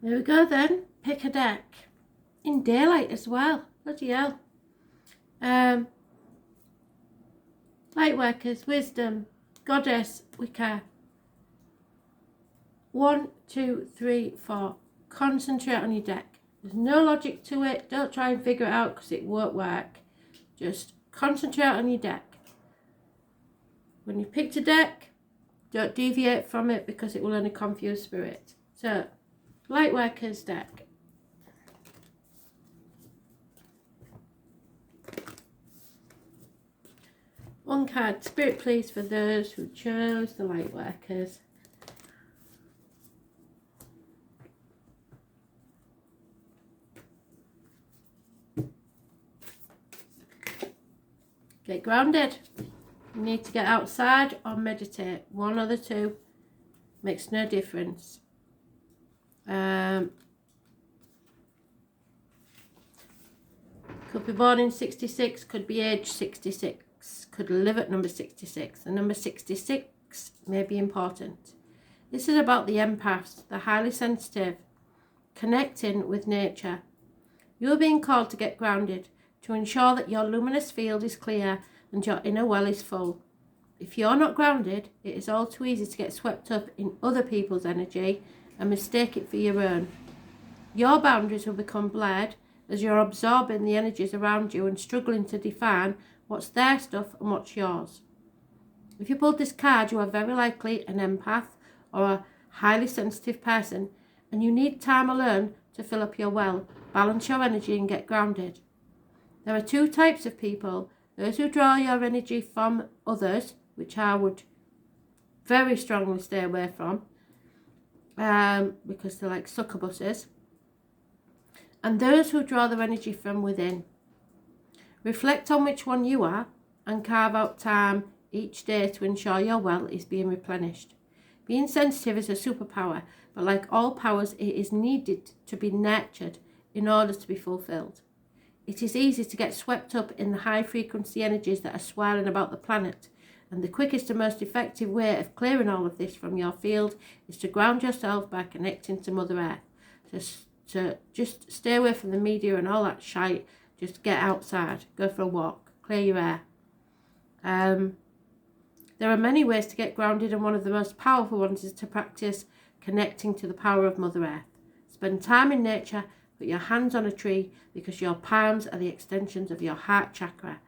There we go then. Pick a deck. In daylight as well. Bloody hell. Lightworkers, Wisdom, Goddess, Wicca. 1, 2, 3, 4. Concentrate on your deck. There's no logic to it. Don't try and figure it out because it won't work. Just concentrate on your deck. When you picked a deck, don't deviate from it because it will only confuse spirit. So, Lightworkers deck. One card, Spirit please, for those who chose the Lightworkers. Get grounded. You need to get outside or meditate. One or the two. Makes no difference. Could be born in 66, could be age 66, could live at number 66. The number 66 may be important. This is about the empaths, the highly sensitive, connecting with nature. You are being called to get grounded, to ensure that your luminous field is clear and your inner well is full. If you're not grounded, it is all too easy to get swept up in other people's energy and mistake it for your own. Your boundaries will become blurred as you're absorbing the energies around you and struggling to define what's their stuff and what's yours. If you pulled this card, you are very likely an empath or a highly sensitive person, and you need time alone to fill up your well, balance your energy and get grounded. There are two types of people: those who draw your energy from others, which I would very strongly stay away from, because they're like succubuses, and those who draw their energy from within. Reflect on which one you are and carve out time each day to ensure your well is being replenished. Being sensitive is a superpower, but like all powers, it is needed to be nurtured in order to be fulfilled. It is easy to get swept up in the high frequency energies that are swirling about the planet, and the quickest and most effective way of clearing all of this from your field is to ground yourself by connecting to Mother Earth. To just stay away from the media and all that shite. Just get outside, go for a walk, clear your air. There are many ways to get grounded, and one of the most powerful ones is to practice connecting to the power of Mother Earth. Spend time in nature, put your hands on a tree because your palms are the extensions of your heart chakra.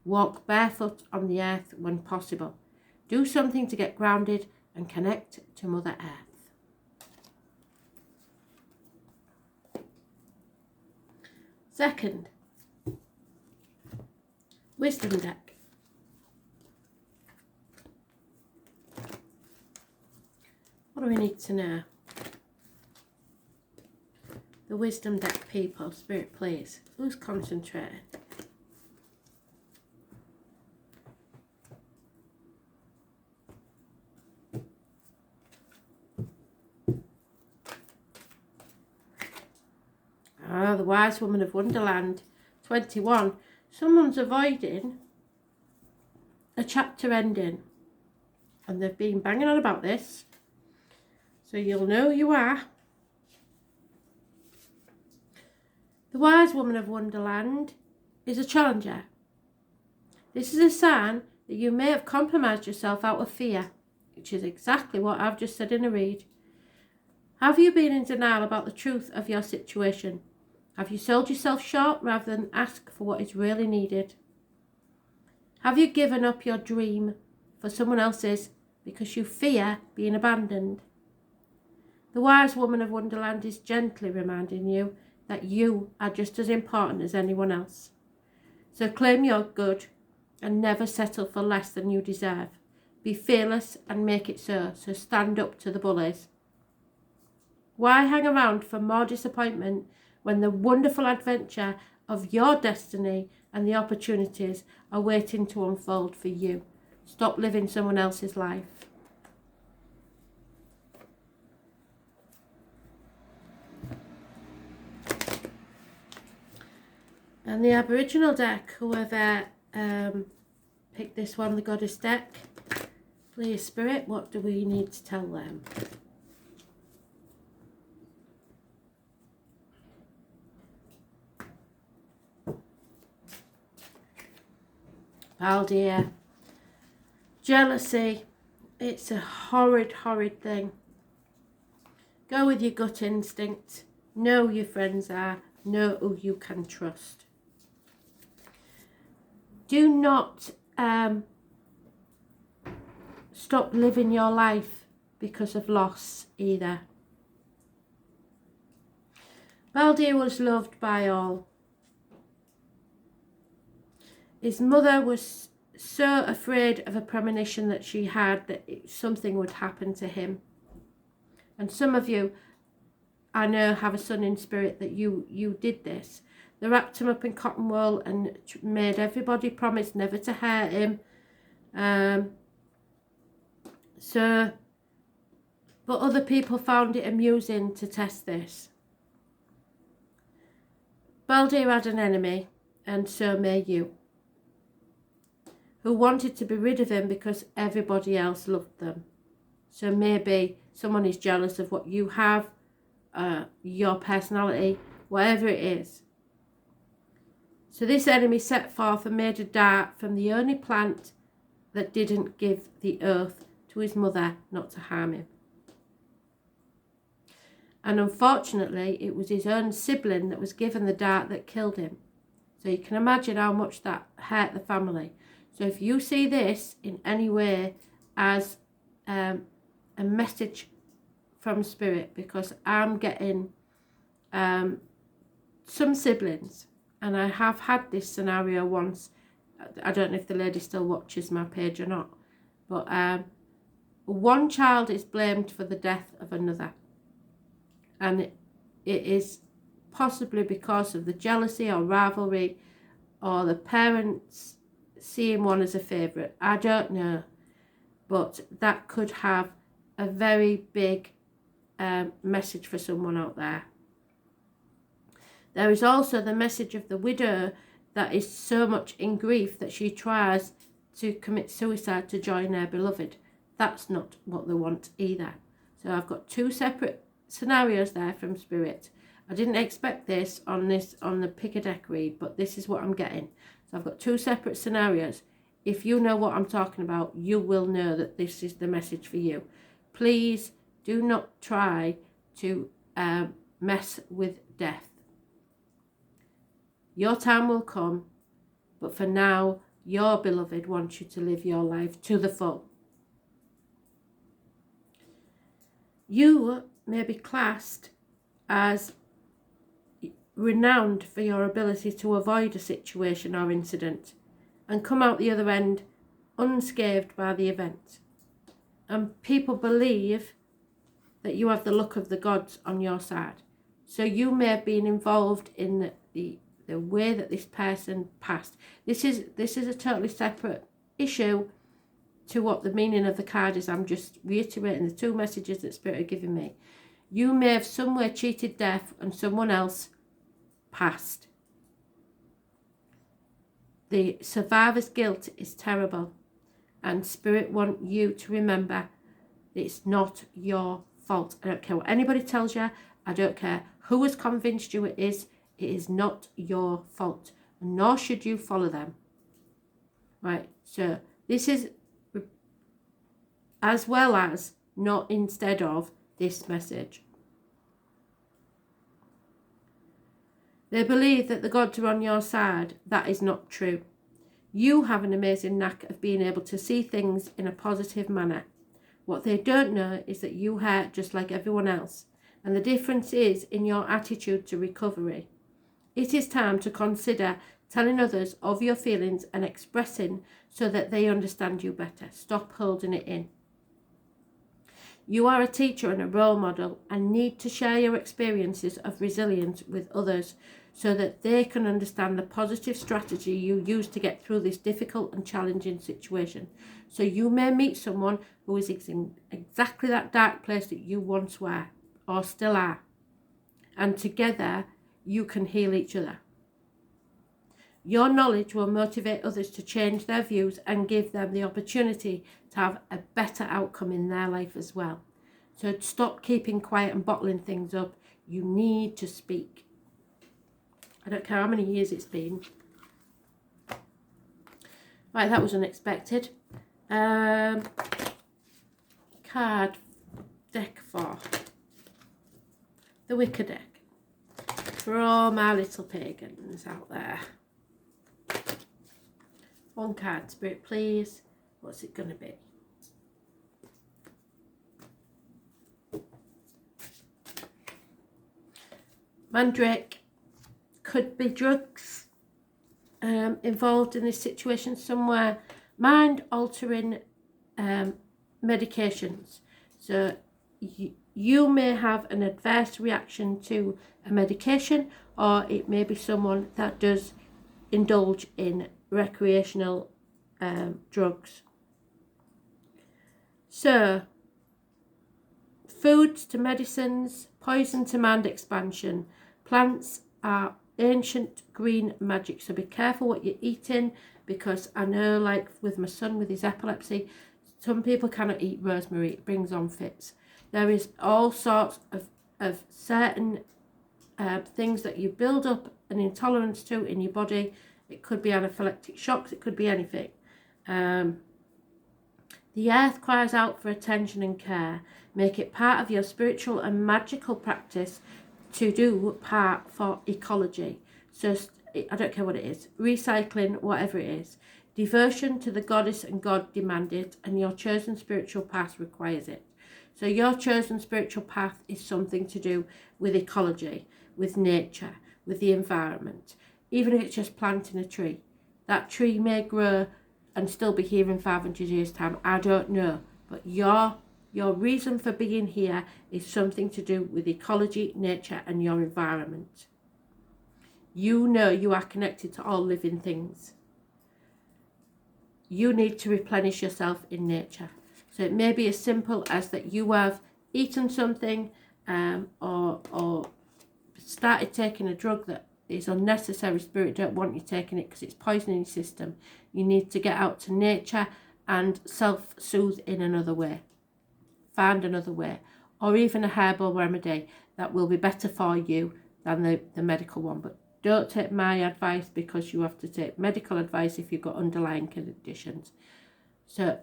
Walk barefoot on the earth when possible. Do something to get grounded and connect to Mother Earth. Second, Wisdom deck. What do we need to know? The Wisdom deck people, Spirit please. Who's concentrating? The Wise Woman of Wonderland, 21. Someone's avoiding a chapter ending, and they've been banging on about this, so you'll know who you are. The Wise Woman of Wonderland is a challenger. This is a sign that you may have compromised yourself out of fear, which is exactly what I've just said in a read. Have you been in denial about the truth of your situation? Have you sold yourself short rather than ask for what is really needed? Have you given up your dream for someone else's because you fear being abandoned? The Wise Woman of Wonderland is gently reminding you that you are just as important as anyone else. So claim your good and never settle for less than you deserve. Be fearless and make it so. So stand up to the bullies. Why hang around for more disappointment when the wonderful adventure of your destiny and the opportunities are waiting to unfold for you? Stop living someone else's life. And the Aboriginal deck, whoever picked this one, the Goddess deck, please Spirit, what do we need to tell them? Baldir. Jealousy. It's a horrid, horrid thing. Go with your gut instinct. Know who your friends are. Know who you can trust. Do not stop living your life because of loss either. Baldir was loved by all. His mother was so afraid of a premonition that she had that something would happen to him. And some of you, I know, have a son in spirit that you did this. They wrapped him up in cotton wool and made everybody promise never to hurt him. But other people found it amusing to test this. Baldir had an enemy, and so may you, who wanted to be rid of him because everybody else loved them. So maybe someone is jealous of what you have, your personality, whatever it is. So this enemy set forth and made a dart from the only plant that didn't give the oath to his mother not to harm him. And unfortunately, it was his own sibling that was given the dart that killed him. So you can imagine how much that hurt the family. So if you see this in any way as a message from Spirit, because I'm getting some siblings, and I have had this scenario once. I don't know if the lady still watches my page or not, but one child is blamed for the death of another, and it is possibly because of the jealousy or rivalry or the parents seeing one as a favourite. I don't know, but that could have a very big message for someone out there. There is also the message of the widow that is so much in grief that she tries to commit suicide to join her beloved. That's not what they want either. So I've got two separate scenarios there from Spirit. I didn't expect this on the pick a deck read, but this is what I'm getting. So I've got two separate scenarios. If you know what I'm talking about, you will know that this is the message for you. Please do not try to mess with death. Your time will come, but for now, your beloved wants you to live your life to the full. You may be classed as renowned for your ability to avoid a situation or incident and come out the other end unscathed by the event. And people believe that you have the luck of the gods on your side. So you may have been involved in the way that this person passed. This is a totally separate issue to what the meaning of the card is. I'm just reiterating the two messages that Spirit are giving me. You may have somewhere cheated death and someone else passed. The survivor's guilt is terrible, and Spirit want you to remember it's not your fault. I don't care what anybody tells you. I don't care who has convinced you it is. It is not your fault, nor should you follow them. Right, so this is as well as, not instead of, this message. They believe that the gods are on your side. That is not true. You have an amazing knack of being able to see things in a positive manner. What they don't know is that you hurt just like everyone else, and the difference is in your attitude to recovery. It is time to consider telling others of your feelings and expressing so that they understand you better. Stop holding it in. You are a teacher and a role model and need to share your experiences of resilience with others so that they can understand the positive strategy you use to get through this difficult and challenging situation. So you may meet someone who is in exactly that dark place that you once were or still are. And together you can heal each other. Your knowledge will motivate others to change their views and give them the opportunity to have a better outcome in their life as well. So stop keeping quiet and bottling things up. You need to speak. I don't care how many years it's been. Right, that was unexpected. Card deck 4. The Wicker deck. For all my little pagans out there. One card, Spirit, please. What's it going to be? Mandrake. Could be drugs involved in this situation somewhere. Mind-altering medications. So you may have an adverse reaction to a medication, or it may be someone that does indulge in recreational drugs. So, foods to medicines, poison to mind expansion. Plants are ancient green magic, so be careful what you're eating, because I know, like with my son with his epilepsy, some people cannot eat rosemary, it brings on fits. There is all sorts of certain things that you build up an intolerance to in your body. It could be anaphylactic shocks, it could be anything. The earth cries out for attention and care. Make it part of your spiritual and magical practice to do part for ecology. So I don't care what it is, recycling, whatever it is. Devotion to the goddess and God demand it, and your chosen spiritual path requires it. So your chosen spiritual path is something to do with ecology, with nature, with the environment. Even if it's just planting a tree. That tree may grow and still be here in 500 years' time. I don't know. But your reason for being here is something to do with ecology, nature, and your environment. You know you are connected to all living things. You need to replenish yourself in nature. So it may be as simple as that you have eaten something or started taking a drug that is unnecessary. Spirit don't want you taking it because it's poisoning your system. You need to get out to nature and self-soothe in another way. Find another way. Or even a herbal remedy that will be better for you than the medical one. But don't take my advice, because you have to take medical advice if you've got underlying conditions. So,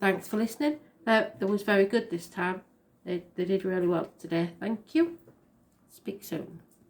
thanks for listening. That was very good this time. They did really well today. Thank you. Speak soon.